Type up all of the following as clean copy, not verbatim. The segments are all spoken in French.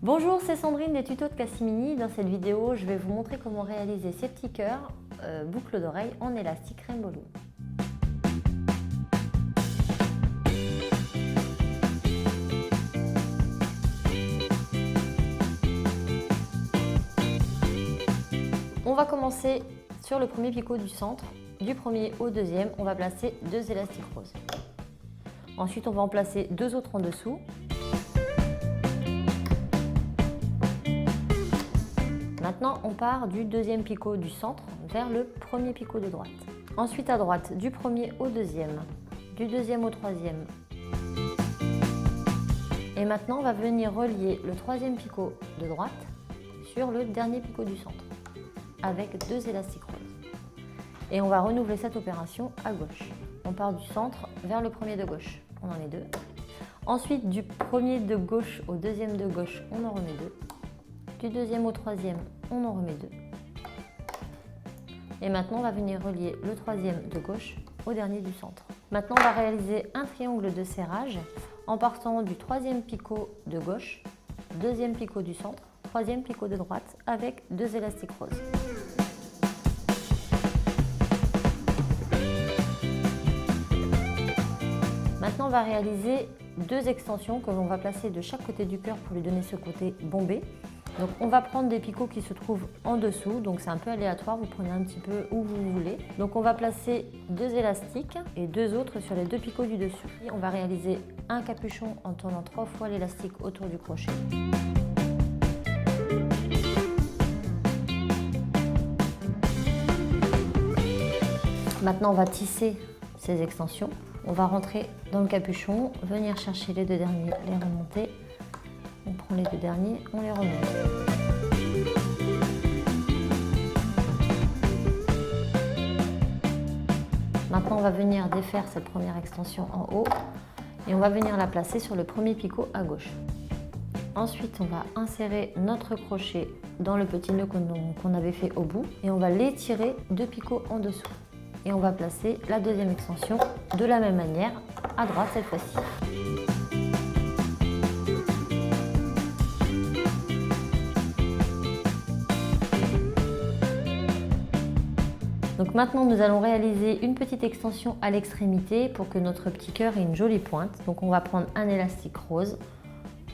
Bonjour, c'est Sandrine des tutos de Cassimini. Dans cette vidéo, je vais vous montrer comment réaliser ces petits cœurs boucles d'oreilles en élastique Rainbow Loom. On va commencer sur le premier picot du centre. Du premier au deuxième, on va placer 2 élastiques roses. Ensuite, on va en placer 2 autres en dessous. Maintenant, on part du deuxième picot du centre vers le premier picot de droite. Ensuite, à droite, du premier au deuxième, du deuxième au troisième. Et maintenant, on va venir relier le troisième picot de droite sur le dernier picot du centre, avec 2 élastiques roses. Et on va renouveler cette opération à gauche. On part du centre vers le premier de gauche, on en met 2. Ensuite, du premier de gauche au deuxième de gauche, on en remet 2. Du deuxième au troisième, on en remet 2. Et maintenant, on va venir relier le troisième de gauche au dernier du centre. Maintenant, on va réaliser un triangle de serrage en partant du troisième picot de gauche, deuxième picot du centre, troisième picot de droite avec 2 élastiques roses. Maintenant, on va réaliser 2 extensions que l'on va placer de chaque côté du cœur pour lui donner ce côté bombé. Donc on va prendre des picots qui se trouvent en dessous, donc c'est un peu aléatoire, vous prenez un petit peu où vous voulez. Donc on va placer 2 élastiques et 2 autres sur les 2 picots du dessus. Et on va réaliser un capuchon en tournant 3 fois l'élastique autour du crochet. Maintenant on va tisser ces extensions. On va rentrer dans le capuchon, venir chercher les 2 derniers, les remonter. On prend les 2 derniers, on les remonte. Maintenant, on va venir défaire cette première extension en haut et on va venir la placer sur le premier picot à gauche. Ensuite, on va insérer notre crochet dans le petit nœud qu'on avait fait au bout et on va l'étirer 2 picots en dessous. Et on va placer la deuxième extension de la même manière à droite cette fois-ci. Donc maintenant, nous allons réaliser une petite extension à l'extrémité pour que notre petit cœur ait une jolie pointe. Donc on va prendre un élastique rose,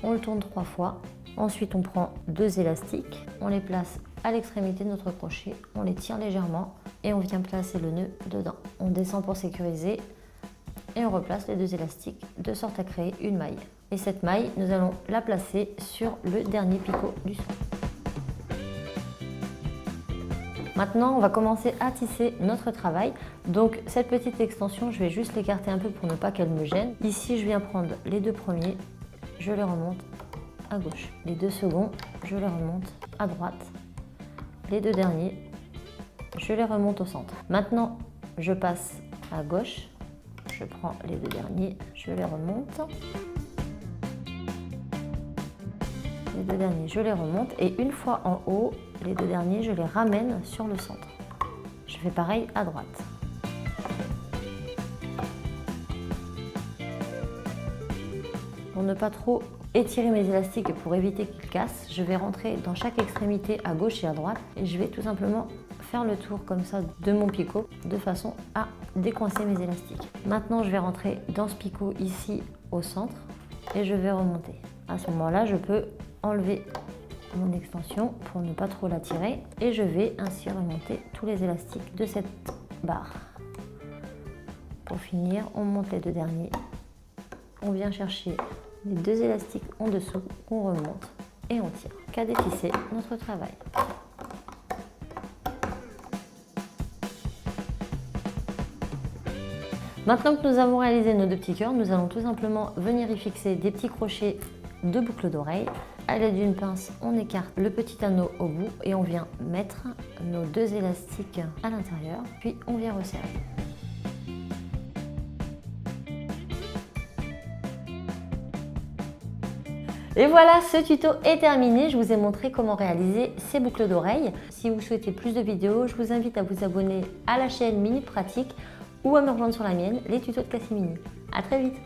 on le tourne 3 fois. Ensuite, on prend 2 élastiques, on les place à l'extrémité de notre crochet, on les tire légèrement et on vient placer le nœud dedans. On descend pour sécuriser et on replace les 2 élastiques de sorte à créer une maille. Et cette maille, nous allons la placer sur le dernier picot du centre. Maintenant, on va commencer à tisser notre travail. Donc cette petite extension, je vais juste l'écarter un peu pour ne pas qu'elle me gêne. Ici, je viens prendre les 2 premiers, je les remonte à gauche. Les 2 seconds, je les remonte à droite. Les 2 derniers, je les remonte au centre. Maintenant, je passe à gauche, je prends les 2 derniers, je les remonte. Les 2 derniers, je les remonte et une fois en haut, les 2 derniers, je les ramène sur le centre. Je fais pareil à droite. Pour ne pas trop étirer mes élastiques et pour éviter qu'ils cassent, je vais rentrer dans chaque extrémité à gauche et à droite et je vais tout simplement faire le tour comme ça de mon picot de façon à décoincer mes élastiques. Maintenant, je vais rentrer dans ce picot ici au centre et je vais remonter. À ce moment-là, je peux enlever mon extension pour ne pas trop la tirer et je vais ainsi remonter tous les élastiques de cette barre. Pour finir, on monte les 2 derniers, on vient chercher les 2 élastiques en dessous, on remonte et on tire. Qu'à détisser notre travail. Maintenant que nous avons réalisé nos 2 petits cœurs, nous allons tout simplement venir y fixer des petits crochets de boucles d'oreilles. À l'aide d'une pince, on écarte le petit anneau au bout et on vient mettre nos 2 élastiques à l'intérieur, puis on vient resserrer. Et voilà, ce tuto est terminé. Je vous ai montré comment réaliser ces boucles d'oreilles. Si vous souhaitez plus de vidéos, je vous invite à vous abonner à la chaîne Minute Pratique ou à me rejoindre sur la mienne, les tutos de Cassimini. À très vite!